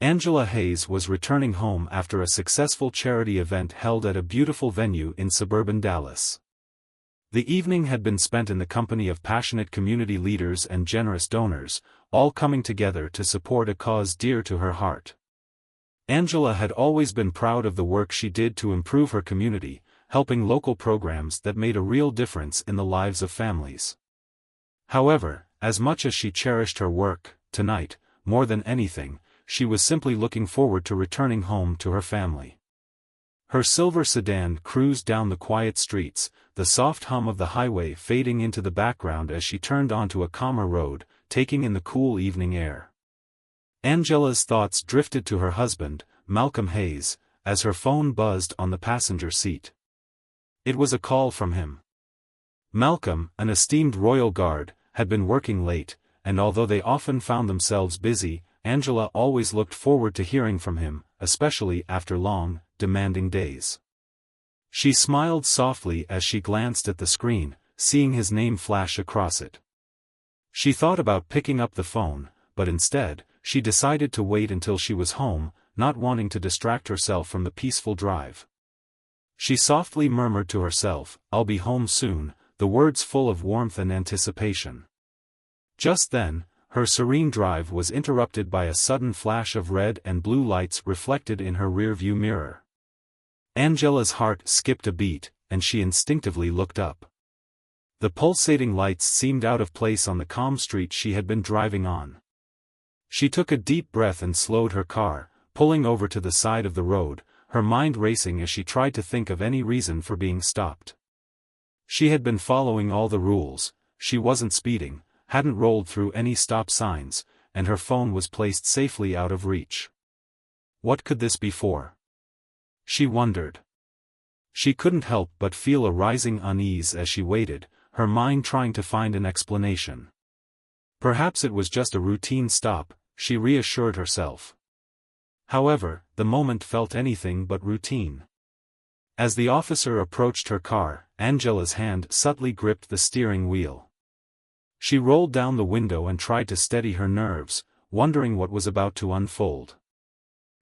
Angela Hayes was returning home after a successful charity event held at a beautiful venue in suburban Dallas. The evening had been spent in the company of passionate community leaders and generous donors, all coming together to support a cause dear to her heart. Angela had always been proud of the work she did to improve her community, helping local programs that made a real difference in the lives of families. However, as much as she cherished her work, tonight, more than anything, she was simply looking forward to returning home to her family. Her silver sedan cruised down the quiet streets, the soft hum of the highway fading into the background as she turned onto a calmer road, taking in the cool evening air. Angela's thoughts drifted to her husband, Malcolm Hayes, as her phone buzzed on the passenger seat. It was a call from him. Malcolm, an esteemed royal guard, had been working late, and although they often found themselves busy, Angela always looked forward to hearing from him, especially after long, demanding days. She smiled softly as she glanced at the screen, seeing his name flash across it. She thought about picking up the phone, but instead, she decided to wait until she was home, not wanting to distract herself from the peaceful drive. She softly murmured to herself, "I'll be home soon," the words full of warmth and anticipation. Just then, her serene drive was interrupted by a sudden flash of red and blue lights reflected in her rearview mirror. Angela's heart skipped a beat, and she instinctively looked up. The pulsating lights seemed out of place on the calm street she had been driving on. She took a deep breath and slowed her car, pulling over to the side of the road, her mind racing as she tried to think of any reason for being stopped. She had been following all the rules, she wasn't speeding, hadn't rolled through any stop signs, and her phone was placed safely out of reach. What could this be for? She wondered. She couldn't help but feel a rising unease as she waited, her mind trying to find an explanation. Perhaps it was just a routine stop, she reassured herself. However, the moment felt anything but routine. As the officer approached her car, Angela's hand subtly gripped the steering wheel. She rolled down the window and tried to steady her nerves, wondering what was about to unfold.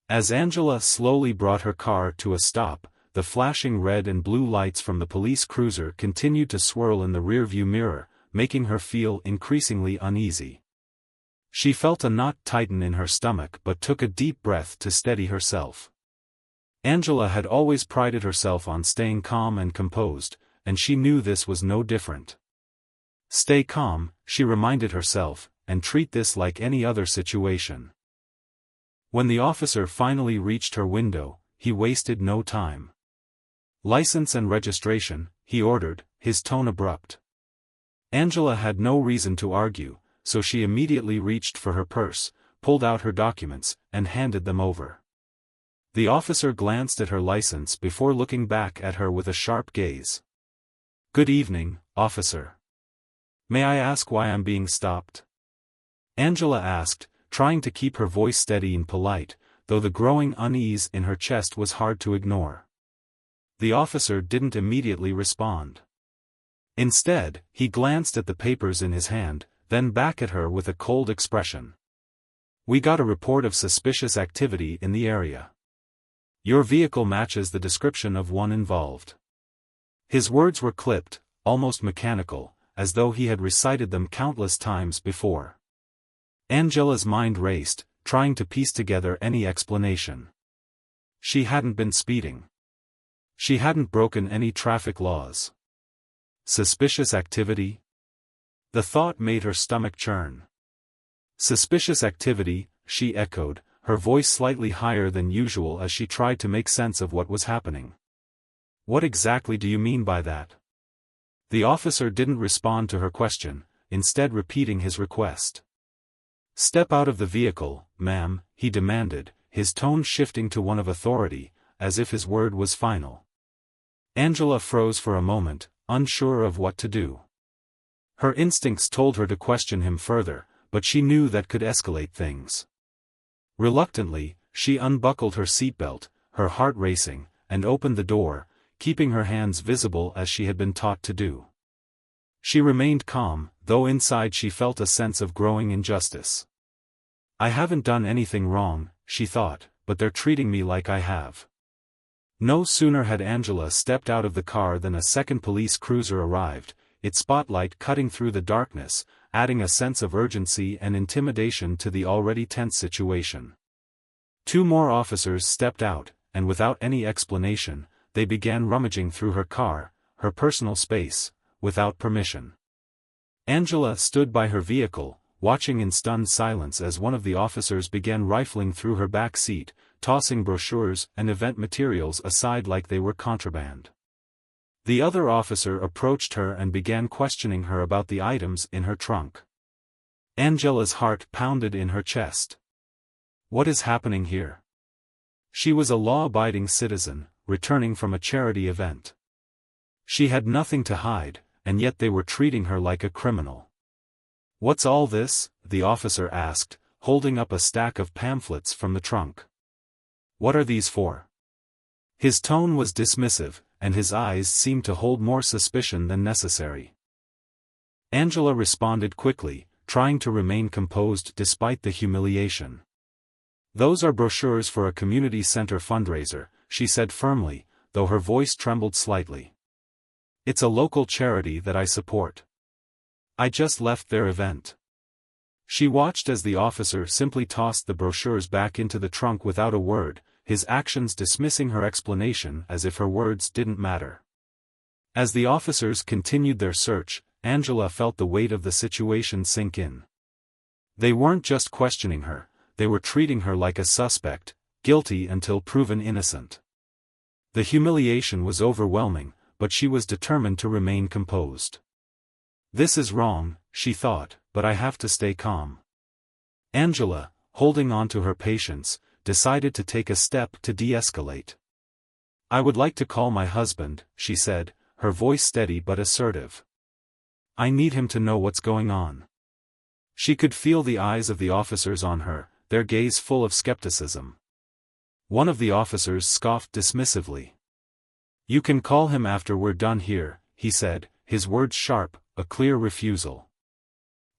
As Angela slowly brought her car to a stop, the flashing red and blue lights from the police cruiser continued to swirl in the rearview mirror, making her feel increasingly uneasy. She felt a knot tighten in her stomach but took a deep breath to steady herself. Angela had always prided herself on staying calm and composed, and she knew this was no different. Stay calm, she reminded herself, and treat this like any other situation. When the officer finally reached her window, he wasted no time. "License and registration," he ordered, his tone abrupt. Angela had no reason to argue, so she immediately reached for her purse, pulled out her documents, and handed them over. The officer glanced at her license before looking back at her with a sharp gaze. "Good evening, officer. May I ask why I'm being stopped?" Angela asked, trying to keep her voice steady and polite, though the growing unease in her chest was hard to ignore. The officer didn't immediately respond. Instead, he glanced at the papers in his hand, then back at her with a cold expression. "We got a report of suspicious activity in the area. Your vehicle matches the description of one involved." His words were clipped, almost mechanical, as though he had recited them countless times before. Angela's mind raced, trying to piece together any explanation. She hadn't been speeding. She hadn't broken any traffic laws. Suspicious activity? The thought made her stomach churn. "Suspicious activity," she echoed, her voice slightly higher than usual as she tried to make sense of what was happening. "What exactly do you mean by that?" The officer didn't respond to her question, instead repeating his request. "Step out of the vehicle, ma'am," he demanded, his tone shifting to one of authority, as if his word was final. Angela froze for a moment, unsure of what to do. Her instincts told her to question him further, but she knew that could escalate things. Reluctantly, she unbuckled her seatbelt, her heart racing, and opened the door, keeping her hands visible as she had been taught to do. She remained calm, though inside she felt a sense of growing injustice. "I haven't done anything wrong," she thought, but they're treating me like I have. No sooner had Angela stepped out of the car than a second police cruiser arrived, its spotlight cutting through the darkness, adding a sense of urgency and intimidation to the already tense situation. 2 more officers stepped out, and without any explanation, they began rummaging through her car, her personal space, without permission. Angela stood by her vehicle, watching in stunned silence as one of the officers began rifling through her back seat, tossing brochures and event materials aside like they were contraband. The other officer approached her and began questioning her about the items in her trunk. Angela's heart pounded in her chest. What is happening here? She was a law-abiding citizen, returning from a charity event. She had nothing to hide, and yet they were treating her like a criminal. What's all this? The officer asked, holding up a stack of pamphlets from the trunk. What are these for? His tone was dismissive, and his eyes seemed to hold more suspicion than necessary. Angela responded quickly, trying to remain composed despite the humiliation. Those are brochures for a community center fundraiser, she said firmly, though her voice trembled slightly. It's a local charity that I support. I just left their event. She watched as the officer simply tossed the brochures back into the trunk without a word, his actions dismissing her explanation as if her words didn't matter. As the officers continued their search, Angela felt the weight of the situation sink in. They weren't just questioning her, they were treating her like a suspect, guilty until proven innocent. The humiliation was overwhelming, but she was determined to remain composed. This is wrong, she thought, but I have to stay calm. Angela, holding on to her patience, decided to take a step to de-escalate. I would like to call my husband, she said, her voice steady but assertive. I need him to know what's going on. She could feel the eyes of the officers on her, their gaze full of skepticism. One of the officers scoffed dismissively. You can call him after we're done here, he said, his words sharp, a clear refusal.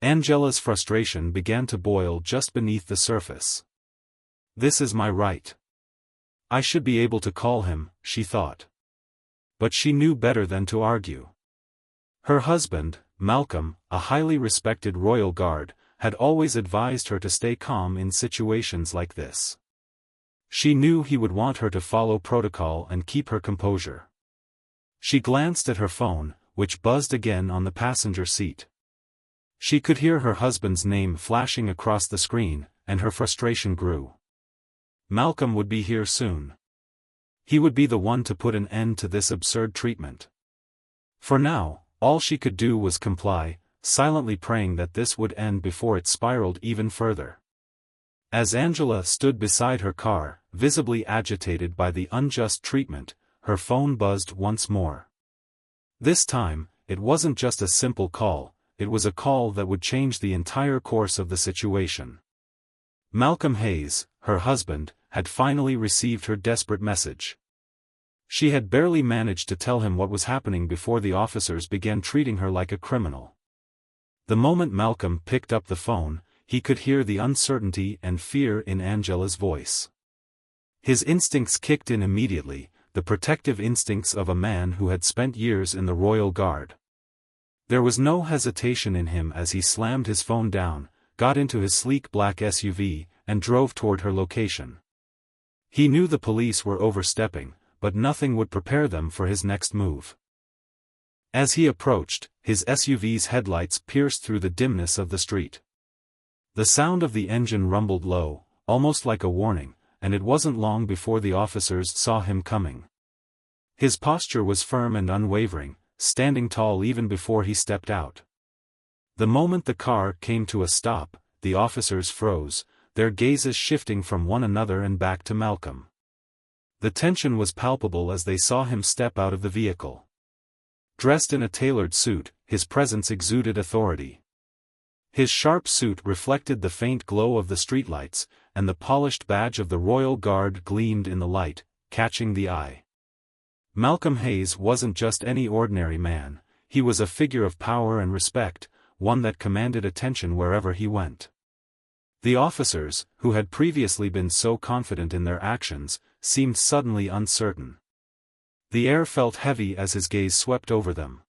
Angela's frustration began to boil just beneath the surface. This is my right. I should be able to call him, she thought. But she knew better than to argue. Her husband, Malcolm, a highly respected royal guard, had always advised her to stay calm in situations like this. She knew he would want her to follow protocol and keep her composure. She glanced at her phone, which buzzed again on the passenger seat. She could hear her husband's name flashing across the screen, and her frustration grew. Malcolm would be here soon. He would be the one to put an end to this absurd treatment. For now, all she could do was comply, silently praying that this would end before it spiraled even further. As Angela stood beside her car, visibly agitated by the unjust treatment, her phone buzzed once more. This time, it wasn't just a simple call, it was a call that would change the entire course of the situation. Malcolm Hayes, her husband, had finally received her desperate message. She had barely managed to tell him what was happening before the officers began treating her like a criminal. The moment Malcolm picked up the phone, he could hear the uncertainty and fear in Angela's voice. His instincts kicked in immediately, the protective instincts of a man who had spent years in the Royal Guard. There was no hesitation in him as he slammed his phone down, got into his sleek black SUV, and drove toward her location. He knew the police were overstepping, but nothing would prepare them for his next move. As he approached, his SUV's headlights pierced through the dimness of the street. The sound of the engine rumbled low, almost like a warning, and it wasn't long before the officers saw him coming. His posture was firm and unwavering, standing tall even before he stepped out. The moment the car came to a stop, the officers froze, their gazes shifting from one another and back to Malcolm. The tension was palpable as they saw him step out of the vehicle. Dressed in a tailored suit, his presence exuded authority. His sharp suit reflected the faint glow of the streetlights, and the polished badge of the Royal Guard gleamed in the light, catching the eye. Malcolm Hayes wasn't just any ordinary man, he was a figure of power and respect, one that commanded attention wherever he went. The officers, who had previously been so confident in their actions, seemed suddenly uncertain. The air felt heavy as his gaze swept over them.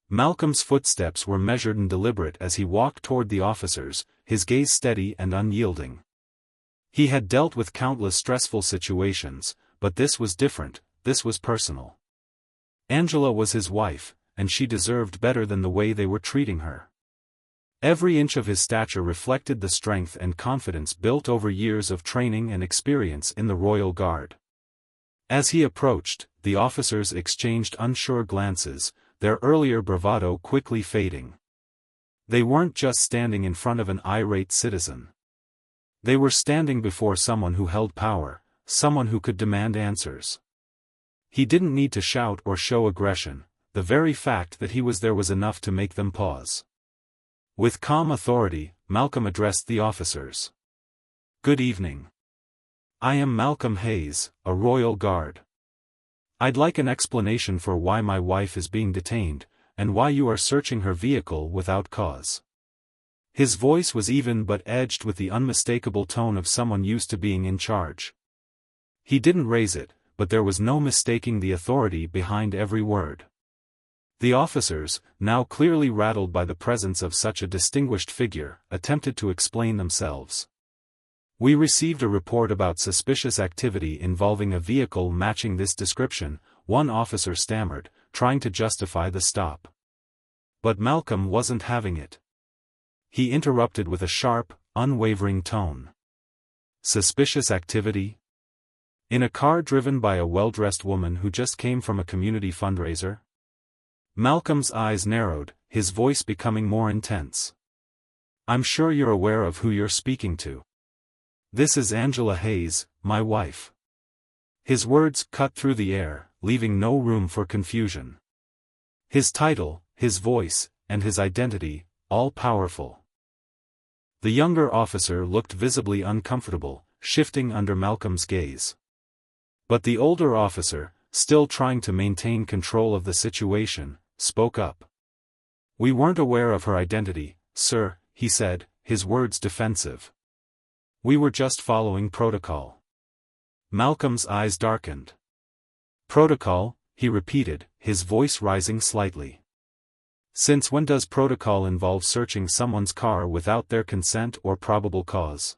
Malcolm's footsteps were measured and deliberate as he walked toward the officers, his gaze steady and unyielding. He had dealt with countless stressful situations, but this was different, this was personal. Angela was his wife, and she deserved better than the way they were treating her. Every inch of his stature reflected the strength and confidence built over years of training and experience in the Royal Guard. As he approached, the officers exchanged unsure glances, their earlier bravado quickly fading. They weren't just standing in front of an irate citizen. They were standing before someone who held power, someone who could demand answers. He didn't need to shout or show aggression, the very fact that he was there was enough to make them pause. With calm authority, Malcolm addressed the officers. "Good evening. I am Malcolm Hayes, a Royal Guard. I'd like an explanation for why my wife is being detained, and why you are searching her vehicle without cause." His voice was even but edged with the unmistakable tone of someone used to being in charge. He didn't raise it, but there was no mistaking the authority behind every word. The officers, now clearly rattled by the presence of such a distinguished figure, attempted to explain themselves. "We received a report about suspicious activity involving a vehicle matching this description," one officer stammered, trying to justify the stop. But Malcolm wasn't having it. He interrupted with a sharp, unwavering tone. "Suspicious activity? In a car driven by a well-dressed woman who just came from a community fundraiser?" Malcolm's eyes narrowed, his voice becoming more intense. "I'm sure you're aware of who you're speaking to. This is Angela Hayes, my wife." His words cut through the air, leaving no room for confusion. His title, his voice, and his identity, all powerful. The younger officer looked visibly uncomfortable, shifting under Malcolm's gaze. But the older officer, still trying to maintain control of the situation, spoke up. "We weren't aware of her identity, sir," he said, his words defensive. "We were just following protocol." Malcolm's eyes darkened. "Protocol?" he repeated, his voice rising slightly. "Since when does protocol involve searching someone's car without their consent or probable cause?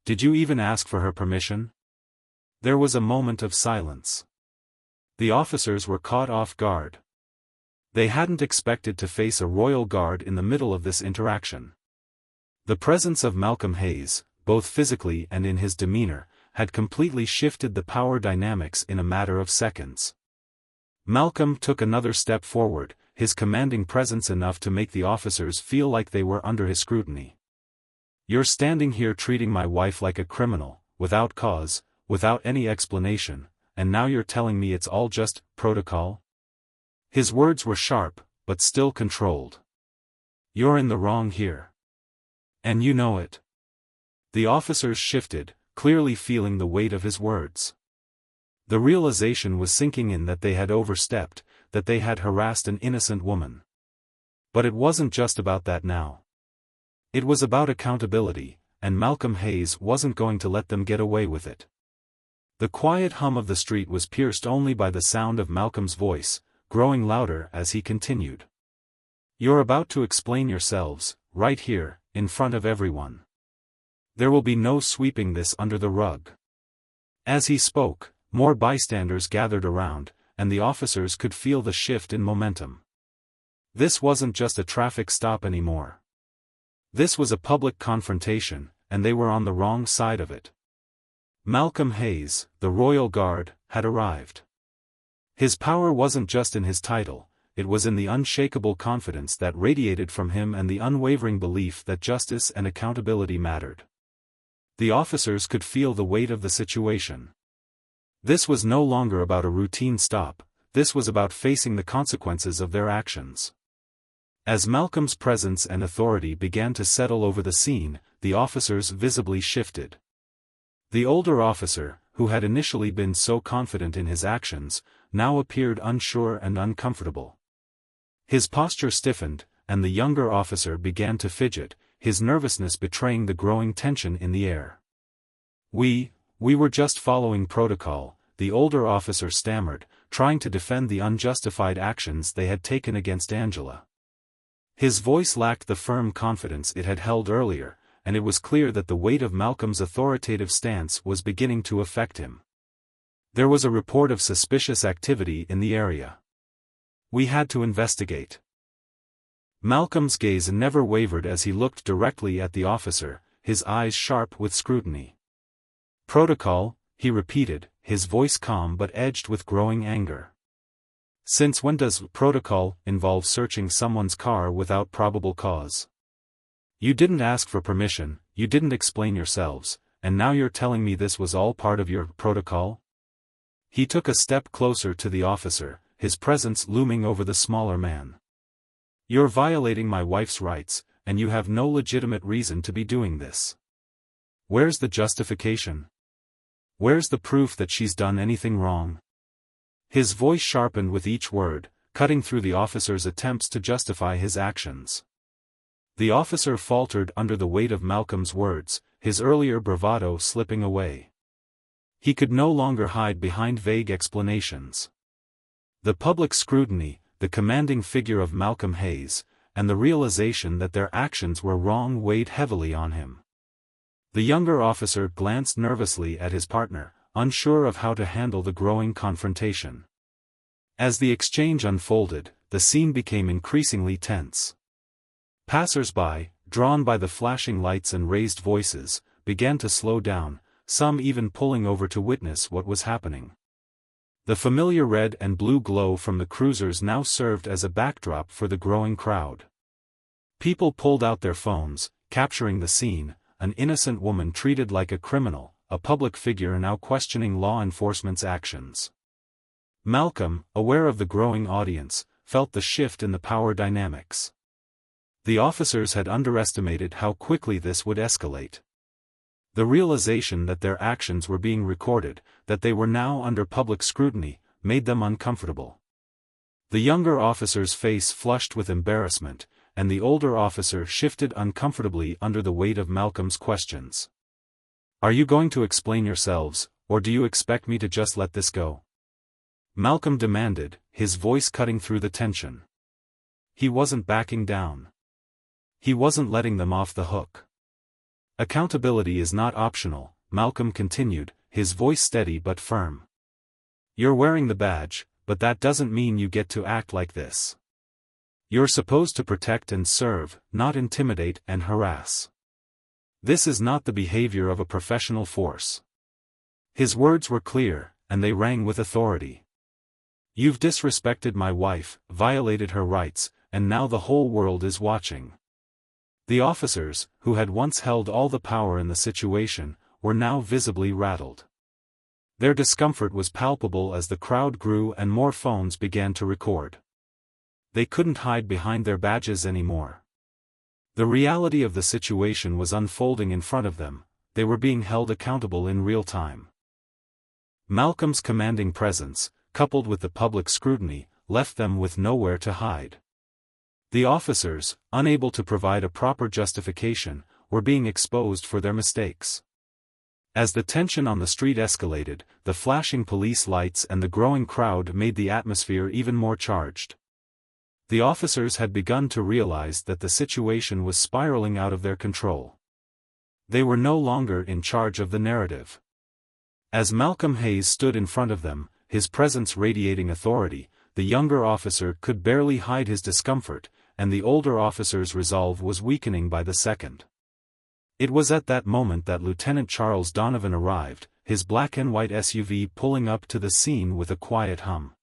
Did you even ask for her permission?" There was a moment of silence. The officers were caught off guard. They hadn't expected to face a royal guard in the middle of this interaction. The presence of Malcolm Hayes, both physically and in his demeanor, had completely shifted the power dynamics in a matter of seconds. Malcolm took another step forward, his commanding presence enough to make the officers feel like they were under his scrutiny. "You're standing here treating my wife like a criminal, without cause, without any explanation, and now you're telling me it's all just protocol?" His words were sharp, but still controlled. "You're in the wrong here. And you know it." The officers shifted, clearly feeling the weight of his words. The realization was sinking in that they had overstepped, that they had harassed an innocent woman. But it wasn't just about that now. It was about accountability, and Malcolm Hayes wasn't going to let them get away with it. The quiet hum of the street was pierced only by the sound of Malcolm's voice, growing louder as he continued. "You're about to explain yourselves, right here, in front of everyone. There will be no sweeping this under the rug." As he spoke, more bystanders gathered around, and the officers could feel the shift in momentum. This wasn't just a traffic stop anymore. This was a public confrontation, and they were on the wrong side of it. Malcolm Hayes, the Royal Guard, had arrived. His power wasn't just in his title, it was in the unshakable confidence that radiated from him and the unwavering belief that justice and accountability mattered. The officers could feel the weight of the situation. This was no longer about a routine stop, this was about facing the consequences of their actions. As Malcolm's presence and authority began to settle over the scene, the officers visibly shifted. The older officer, who had initially been so confident in his actions, now appeared unsure and uncomfortable. His posture stiffened, and the younger officer began to fidget, his nervousness betraying the growing tension in the air. We were just following protocol," the older officer stammered, trying to defend the unjustified actions they had taken against Angela. His voice lacked the firm confidence it had held earlier, and it was clear that the weight of Malcolm's authoritative stance was beginning to affect him. "There was a report of suspicious activity in the area. We had to investigate." Malcolm's gaze never wavered as he looked directly at the officer, his eyes sharp with scrutiny. "Protocol," he repeated, his voice calm but edged with growing anger. "Since when does protocol involve searching someone's car without probable cause? You didn't ask for permission, you didn't explain yourselves, and now you're telling me this was all part of your protocol?" He took a step closer to the officer, his presence looming over the smaller man. "You're violating my wife's rights, and you have no legitimate reason to be doing this. Where's the justification? Where's the proof that she's done anything wrong?" His voice sharpened with each word, cutting through the officer's attempts to justify his actions. The officer faltered under the weight of Malcolm's words, his earlier bravado slipping away. He could no longer hide behind vague explanations. The public scrutiny, the commanding figure of Malcolm Hayes, and the realization that their actions were wrong weighed heavily on him. The younger officer glanced nervously at his partner, unsure of how to handle the growing confrontation. As the exchange unfolded, the scene became increasingly tense. Passers-by, drawn by the flashing lights and raised voices, began to slow down, some even pulling over to witness what was happening. The familiar red and blue glow from the cruisers now served as a backdrop for the growing crowd. People pulled out their phones, capturing the scene, an innocent woman treated like a criminal, a public figure now questioning law enforcement's actions. Malcolm, aware of the growing audience, felt the shift in the power dynamics. The officers had underestimated how quickly this would escalate. The realization that their actions were being recorded, that they were now under public scrutiny, made them uncomfortable. The younger officer's face flushed with embarrassment, and the older officer shifted uncomfortably under the weight of Malcolm's questions. "Are you going to explain yourselves, or do you expect me to just let this go?" Malcolm demanded, his voice cutting through the tension. He wasn't backing down. He wasn't letting them off the hook. "Accountability is not optional," Malcolm continued, his voice steady but firm. "You're wearing the badge, but that doesn't mean you get to act like this. You're supposed to protect and serve, not intimidate and harass. This is not the behavior of a professional force." His words were clear, and they rang with authority. "You've disrespected my wife, violated her rights, and now the whole world is watching." The officers, who had once held all the power in the situation, were now visibly rattled. Their discomfort was palpable as the crowd grew and more phones began to record. They couldn't hide behind their badges anymore. The reality of the situation was unfolding in front of them, they were being held accountable in real time. Malcolm's commanding presence, coupled with the public scrutiny, left them with nowhere to hide. The officers, unable to provide a proper justification, were being exposed for their mistakes. As the tension on the street escalated, the flashing police lights and the growing crowd made the atmosphere even more charged. The officers had begun to realize that the situation was spiraling out of their control. They were no longer in charge of the narrative. As Malcolm Hayes stood in front of them, his presence radiating authority, the younger officer could barely hide his discomfort, and the older officer's resolve was weakening by the second. It was at that moment that Lieutenant Charles Donovan arrived, his black and white SUV pulling up to the scene with a quiet hum.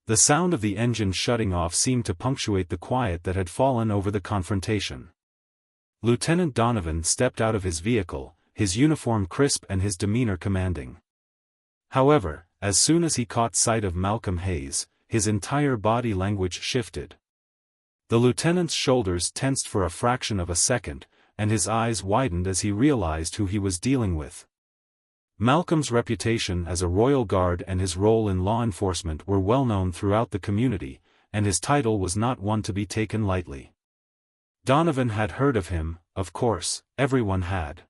The sound of the engine shutting off seemed to punctuate the quiet that had fallen over the confrontation. Lieutenant Donovan stepped out of his vehicle, his uniform crisp and his demeanor commanding. However, as soon as he caught sight of Malcolm Hayes, his entire body language shifted. The lieutenant's shoulders tensed for a fraction of a second, and his eyes widened as he realized who he was dealing with. Malcolm's reputation as a royal guard and his role in law enforcement were well known throughout the community, and his title was not one to be taken lightly. Donovan had heard of him, of course, everyone had.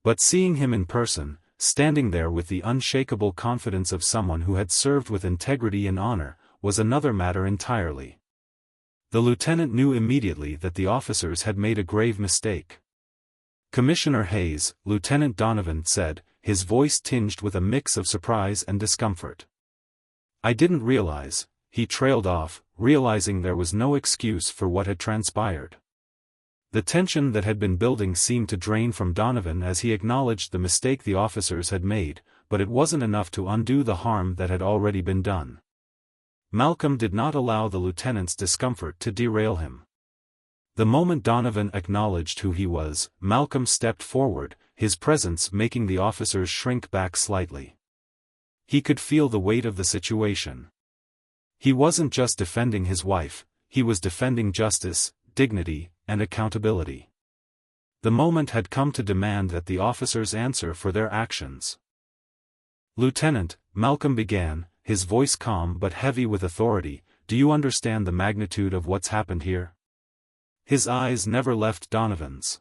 But seeing him in person, standing there with the unshakable confidence of someone who had served with integrity and honor, was another matter entirely. The lieutenant knew immediately that the officers had made a grave mistake. "Commissioner Hayes," Lieutenant Donovan said, his voice tinged with a mix of surprise and discomfort. "I didn't realize," he trailed off, realizing there was no excuse for what had transpired. The tension that had been building seemed to drain from Donovan as he acknowledged the mistake the officers had made, but it wasn't enough to undo the harm that had already been done. Malcolm did not allow the lieutenant's discomfort to derail him. The moment Donovan acknowledged who he was, Malcolm stepped forward, his presence making the officers shrink back slightly. He could feel the weight of the situation. He wasn't just defending his wife, he was defending justice, dignity, and accountability. The moment had come to demand that the officers answer for their actions. "Lieutenant," Malcolm began, his voice calm but heavy with authority, "do you understand the magnitude of what's happened here?" His eyes never left Donovan's.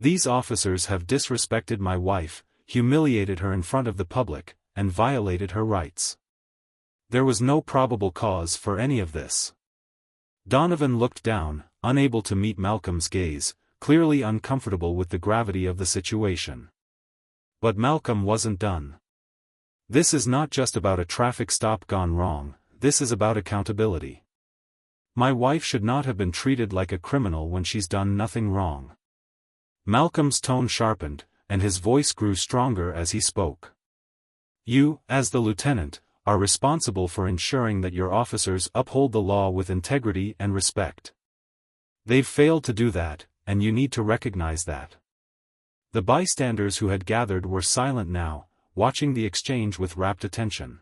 "These officers have disrespected my wife, humiliated her in front of the public, and violated her rights. There was no probable cause for any of this." Donovan looked down, unable to meet Malcolm's gaze, clearly uncomfortable with the gravity of the situation. But Malcolm wasn't done. "This is not just about a traffic stop gone wrong, this is about accountability. My wife should not have been treated like a criminal when she's done nothing wrong." Malcolm's tone sharpened, and his voice grew stronger as he spoke. "You, as the lieutenant, are responsible for ensuring that your officers uphold the law with integrity and respect. They've failed to do that, and you need to recognize that." The bystanders who had gathered were silent now, watching the exchange with rapt attention.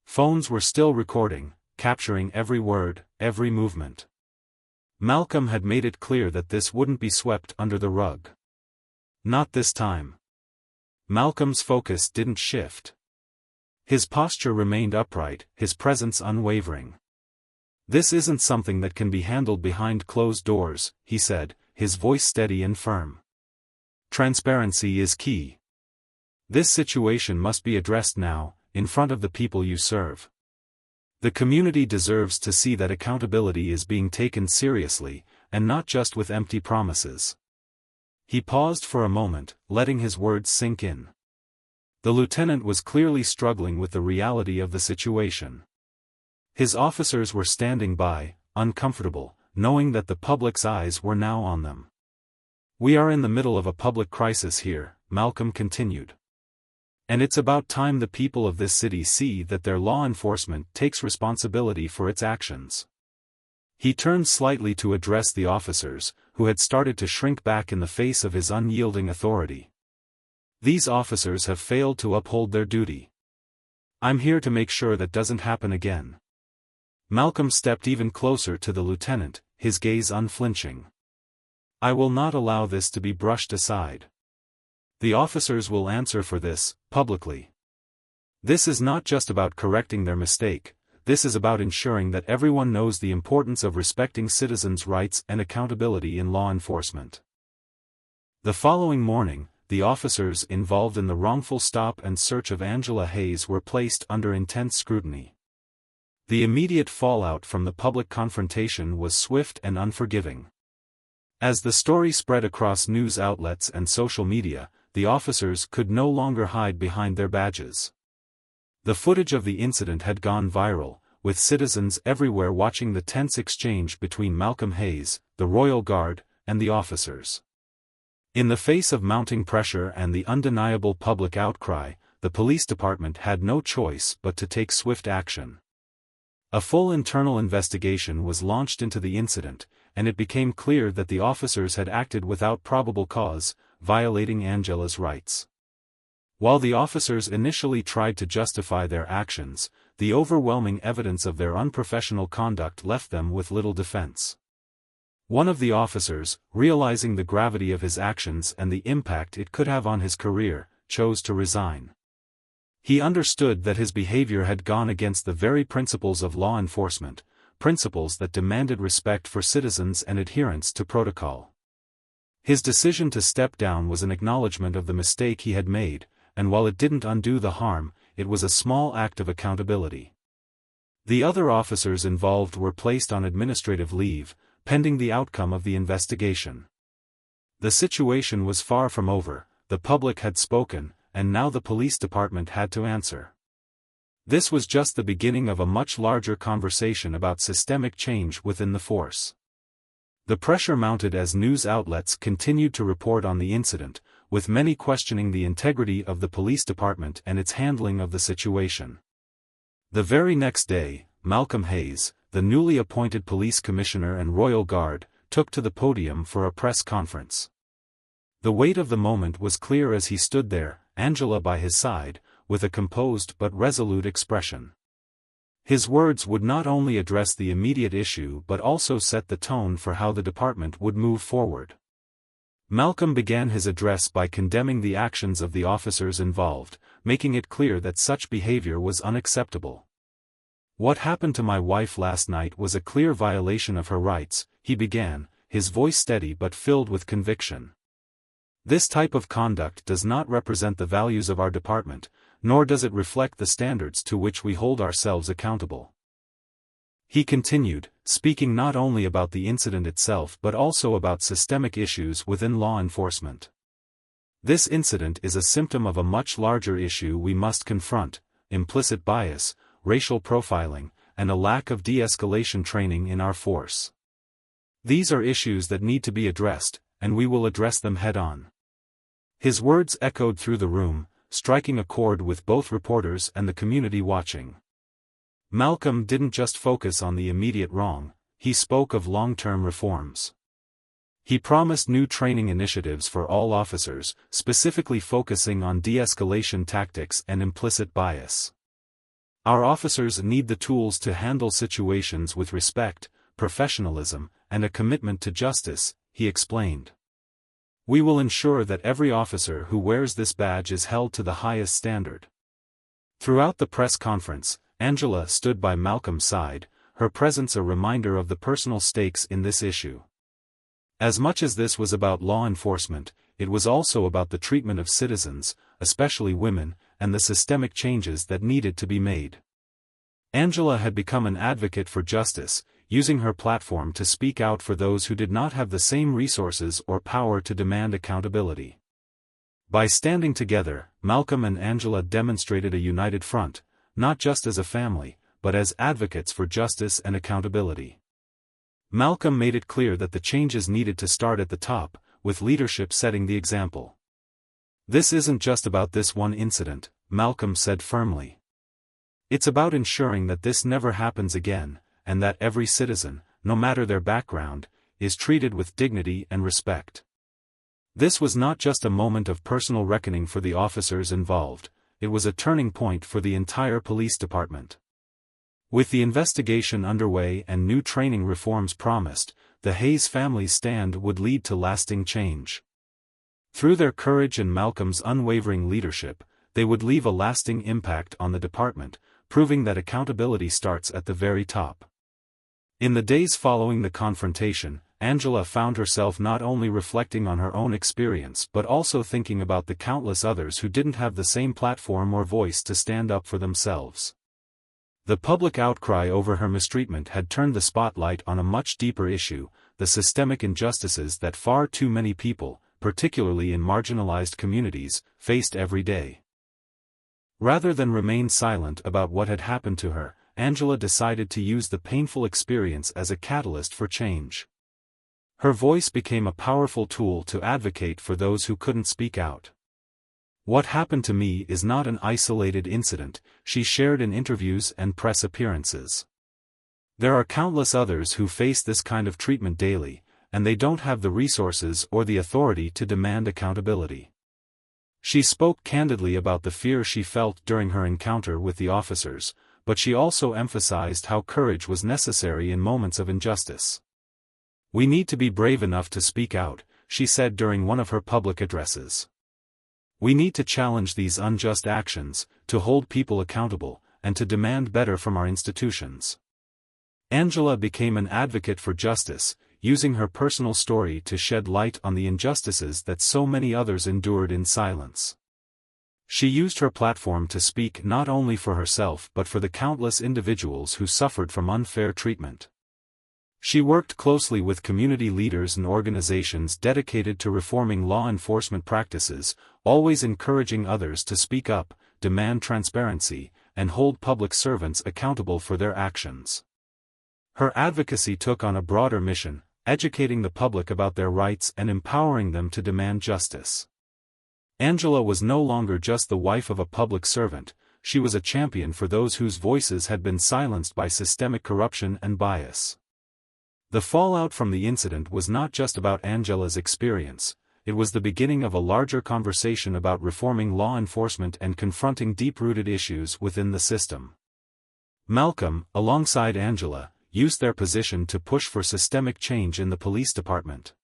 Phones were still recording, capturing every word, every movement. Malcolm had made it clear that this wouldn't be swept under the rug. Not this time. Malcolm's focus didn't shift. His posture remained upright, his presence unwavering. "This isn't something that can be handled behind closed doors," he said, his voice steady and firm. "Transparency is key. This situation must be addressed now, in front of the people you serve. The community deserves to see that accountability is being taken seriously, and not just with empty promises." He paused for a moment, letting his words sink in. The lieutenant was clearly struggling with the reality of the situation. His officers were standing by, uncomfortable, knowing that the public's eyes were now on them. "We are in the middle of a public crisis here," Malcolm continued. "And it's about time the people of this city see that their law enforcement takes responsibility for its actions." He turned slightly to address the officers, who had started to shrink back in the face of his unyielding authority. "These officers have failed to uphold their duty. I'm here to make sure that doesn't happen again." Malcolm stepped even closer to the lieutenant, his gaze unflinching. "I will not allow this to be brushed aside. The officers will answer for this, publicly. This is not just about correcting their mistake, this is about ensuring that everyone knows the importance of respecting citizens' rights and accountability in law enforcement." The following morning, the officers involved in the wrongful stop and search of Angela Hayes were placed under intense scrutiny. The immediate fallout from the public confrontation was swift and unforgiving. As the story spread across news outlets and social media, the officers could no longer hide behind their badges. The footage of the incident had gone viral, with citizens everywhere watching the tense exchange between Malcolm Hayes, the Royal Guard, and the officers. In the face of mounting pressure and the undeniable public outcry, the police department had no choice but to take swift action. A full internal investigation was launched into the incident, and it became clear that the officers had acted without probable cause, violating Angela's rights. While the officers initially tried to justify their actions, the overwhelming evidence of their unprofessional conduct left them with little defense. One of the officers, realizing the gravity of his actions and the impact it could have on his career, chose to resign. He understood that his behavior had gone against the very principles of law enforcement, principles that demanded respect for citizens and adherence to protocol. His decision to step down was an acknowledgement of the mistake he had made, and while it didn't undo the harm, it was a small act of accountability. The other officers involved were placed on administrative leave, pending the outcome of the investigation. The situation was far from over, the public had spoken, and now the police department had to answer. This was just the beginning of a much larger conversation about systemic change within the force. The pressure mounted as news outlets continued to report on the incident, with many questioning the integrity of the police department and its handling of the situation. The very next day, Malcolm Hayes, the newly appointed police commissioner and Royal Guard, took to the podium for a press conference. The weight of the moment was clear as he stood there, Angela by his side, with a composed but resolute expression. His words would not only address the immediate issue but also set the tone for how the department would move forward. Malcolm began his address by condemning the actions of the officers involved, making it clear that such behavior was unacceptable. "What happened to my wife last night was a clear violation of her rights," he began, his voice steady but filled with conviction. "This type of conduct does not represent the values of our department, nor does it reflect the standards to which we hold ourselves accountable." He continued, speaking not only about the incident itself but also about systemic issues within law enforcement. "This incident is a symptom of a much larger issue we must confront: implicit bias, racial profiling, and a lack of de-escalation training in our force. These are issues that need to be addressed, and we will address them head-on." His words echoed through the room, striking a chord with both reporters and the community watching. Malcolm didn't just focus on the immediate wrong, he spoke of long-term reforms. He promised new training initiatives for all officers, specifically focusing on de-escalation tactics and implicit bias. "Our officers need the tools to handle situations with respect, professionalism, and a commitment to justice," he explained. "We will ensure that every officer who wears this badge is held to the highest standard." Throughout the press conference, Angela stood by Malcolm's side, her presence a reminder of the personal stakes in this issue. As much as this was about law enforcement, it was also about the treatment of citizens, especially women, and the systemic changes that needed to be made. Angela had become an advocate for justice, using her platform to speak out for those who did not have the same resources or power to demand accountability. By standing together, Malcolm and Angela demonstrated a united front, not just as a family, but as advocates for justice and accountability. Malcolm made it clear that the changes needed to start at the top, with leadership setting the example. "This isn't just about this one incident," Malcolm said firmly. "It's about ensuring that this never happens again, and that every citizen, no matter their background, is treated with dignity and respect." This was not just a moment of personal reckoning for the officers involved, it was a turning point for the entire police department. With the investigation underway and new training reforms promised, the Hayes family's stand would lead to lasting change. Through their courage and Malcolm's unwavering leadership, they would leave a lasting impact on the department, proving that accountability starts at the very top. In the days following the confrontation, Angela found herself not only reflecting on her own experience but also thinking about the countless others who didn't have the same platform or voice to stand up for themselves. The public outcry over her mistreatment had turned the spotlight on a much deeper issue: the systemic injustices that far too many people, particularly in marginalized communities, faced every day. Rather than remain silent about what had happened to her, Angela decided to use the painful experience as a catalyst for change. Her voice became a powerful tool to advocate for those who couldn't speak out. "What happened to me is not an isolated incident," she shared in interviews and press appearances. "There are countless others who face this kind of treatment daily, and they don't have the resources or the authority to demand accountability." She spoke candidly about the fear she felt during her encounter with the officers, but she also emphasized how courage was necessary in moments of injustice. "We need to be brave enough to speak out," she said during one of her public addresses. "We need to challenge these unjust actions, to hold people accountable, and to demand better from our institutions." Angela became an advocate for justice, using her personal story to shed light on the injustices that so many others endured in silence. She used her platform to speak not only for herself but for the countless individuals who suffered from unfair treatment. She worked closely with community leaders and organizations dedicated to reforming law enforcement practices, always encouraging others to speak up, demand transparency, and hold public servants accountable for their actions. Her advocacy took on a broader mission, educating the public about their rights and empowering them to demand justice. Angela was no longer just the wife of a public servant, she was a champion for those whose voices had been silenced by systemic corruption and bias. The fallout from the incident was not just about Angela's experience, it was the beginning of a larger conversation about reforming law enforcement and confronting deep-rooted issues within the system. Malcolm, alongside Angela, used their position to push for systemic change in the police department.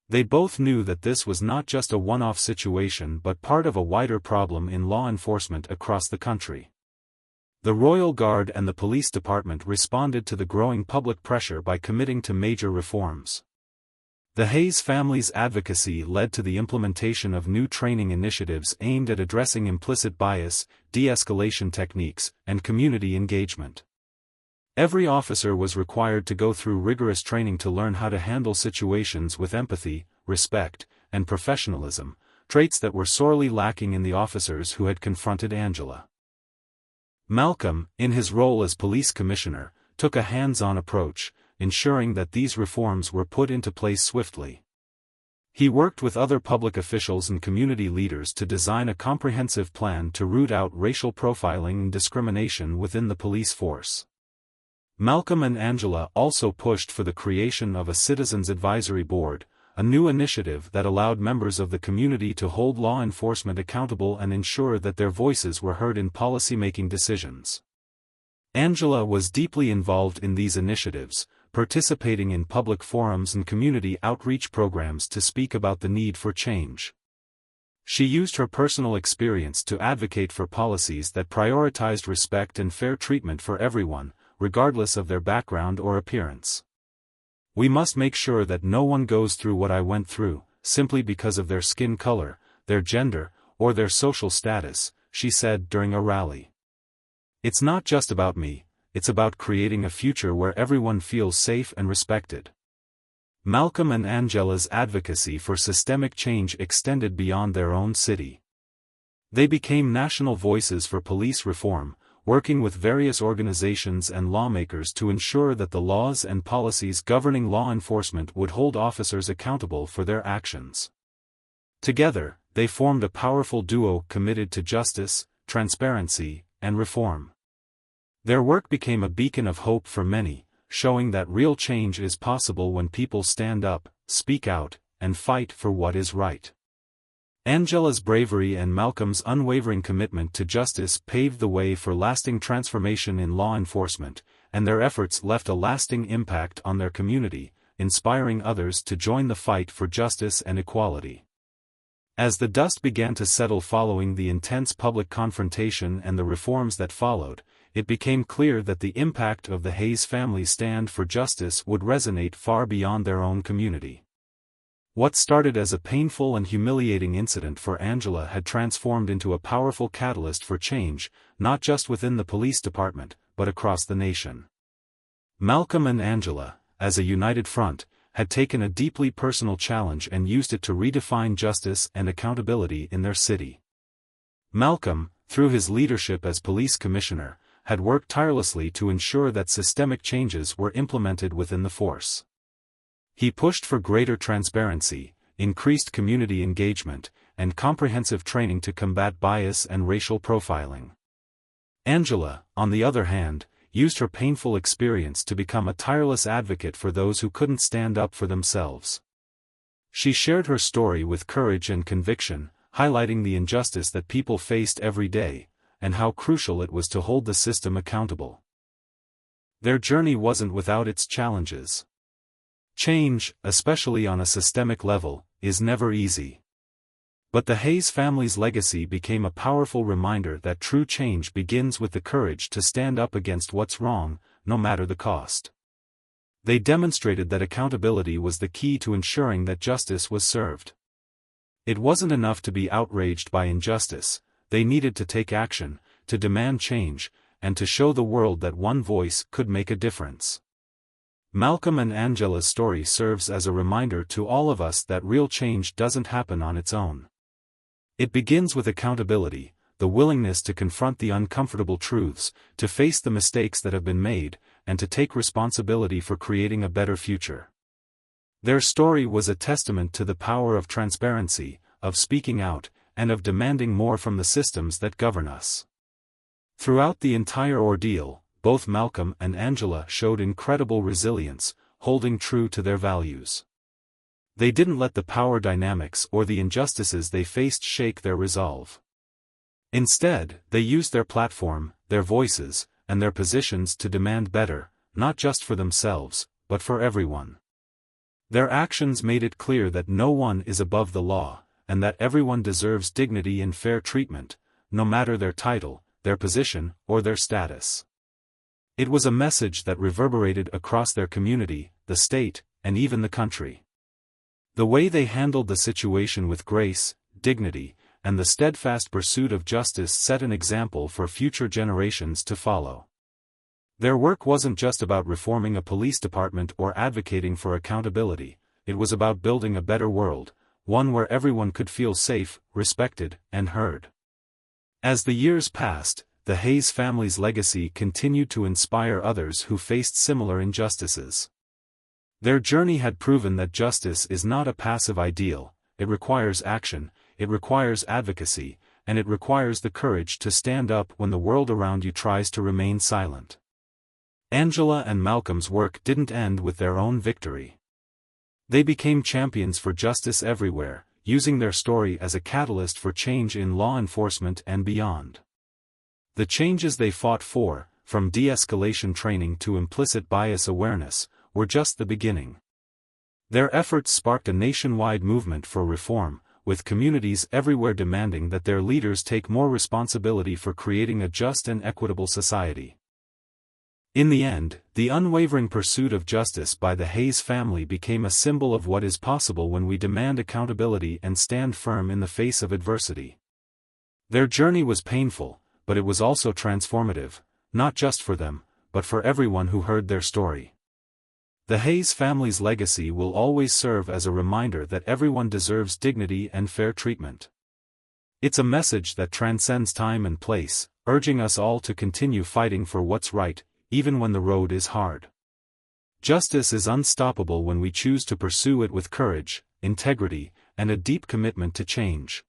They both knew that this was not just a one-off situation but part of a wider problem in law enforcement across the country. The Royal Guard and the police department responded to the growing public pressure by committing to major reforms. The Hayes family's advocacy led to the implementation of new training initiatives aimed at addressing implicit bias, de-escalation techniques, and community engagement. Every officer was required to go through rigorous training to learn how to handle situations with empathy, respect, and professionalism, traits that were sorely lacking in the officers who had confronted Angela. Malcolm, in his role as police commissioner, took a hands-on approach, ensuring that these reforms were put into place swiftly. He worked with other public officials and community leaders to design a comprehensive plan to root out racial profiling and discrimination within the police force. Malcolm and Angela also pushed for the creation of a Citizens Advisory Board, a new initiative that allowed members of the community to hold law enforcement accountable and ensure that their voices were heard in policy-making decisions. Angela was deeply involved in these initiatives, participating in public forums and community outreach programs to speak about the need for change. She used her personal experience to advocate for policies that prioritized respect and fair treatment for everyone, regardless of their background or appearance. "We must make sure that no one goes through what I went through, simply because of their skin color, their gender, or their social status," she said during a rally. "It's not just about me, it's about creating a future where everyone feels safe and respected." Malcolm and Angela's advocacy for systemic change extended beyond their own city. They became national voices for police reform, working with various organizations and lawmakers to ensure that the laws and policies governing law enforcement would hold officers accountable for their actions. Together, they formed a powerful duo committed to justice, transparency, and reform. Their work became a beacon of hope for many, showing that real change is possible when people stand up, speak out, and fight for what is right. Angela's bravery and Malcolm's unwavering commitment to justice paved the way for lasting transformation in law enforcement, and their efforts left a lasting impact on their community, inspiring others to join the fight for justice and equality. As the dust began to settle following the intense public confrontation and the reforms that followed, it became clear that the impact of the Hayes family's stand for justice would resonate far beyond their own community. What started as a painful and humiliating incident for Angela had transformed into a powerful catalyst for change, not just within the police department, but across the nation. Malcolm and Angela, as a united front, had taken a deeply personal challenge and used it to redefine justice and accountability in their city. Malcolm, through his leadership as police commissioner, had worked tirelessly to ensure that systemic changes were implemented within the force. He pushed for greater transparency, increased community engagement, and comprehensive training to combat bias and racial profiling. Angela, on the other hand, used her painful experience to become a tireless advocate for those who couldn't stand up for themselves. She shared her story with courage and conviction, highlighting the injustice that people faced every day, and how crucial it was to hold the system accountable. Their journey wasn't without its challenges. Change, especially on a systemic level, is never easy. But the Hayes family's legacy became a powerful reminder that true change begins with the courage to stand up against what's wrong, no matter the cost. They demonstrated that accountability was the key to ensuring that justice was served. It wasn't enough to be outraged by injustice, they needed to take action, to demand change, and to show the world that one voice could make a difference. Malcolm and Angela's story serves as a reminder to all of us that real change doesn't happen on its own. It begins with accountability, the willingness to confront the uncomfortable truths, to face the mistakes that have been made, and to take responsibility for creating a better future. Their story was a testament to the power of transparency, of speaking out, and of demanding more from the systems that govern us. Throughout the entire ordeal, both Malcolm and Angela showed incredible resilience, holding true to their values. They didn't let the power dynamics or the injustices they faced shake their resolve. Instead, they used their platform, their voices, and their positions to demand better, not just for themselves, but for everyone. Their actions made it clear that no one is above the law, and that everyone deserves dignity and fair treatment, no matter their title, their position, or their status. It was a message that reverberated across their community, the state, and even the country. The way they handled the situation with grace, dignity, and the steadfast pursuit of justice set an example for future generations to follow. Their work wasn't just about reforming a police department or advocating for accountability, it was about building a better world, one where everyone could feel safe, respected, and heard. As the years passed, the Hayes family's legacy continued to inspire others who faced similar injustices. Their journey had proven that justice is not a passive ideal, it requires action, it requires advocacy, and it requires the courage to stand up when the world around you tries to remain silent. Angela and Malcolm's work didn't end with their own victory. They became champions for justice everywhere, using their story as a catalyst for change in law enforcement and beyond. The changes they fought for, from de-escalation training to implicit bias awareness, were just the beginning. Their efforts sparked a nationwide movement for reform, with communities everywhere demanding that their leaders take more responsibility for creating a just and equitable society. In the end, the unwavering pursuit of justice by the Hayes family became a symbol of what is possible when we demand accountability and stand firm in the face of adversity. Their journey was painful, but it was also transformative, not just for them, but for everyone who heard their story. The Hayes family's legacy will always serve as a reminder that everyone deserves dignity and fair treatment. It's a message that transcends time and place, urging us all to continue fighting for what's right, even when the road is hard. Justice is unstoppable when we choose to pursue it with courage, integrity, and a deep commitment to change.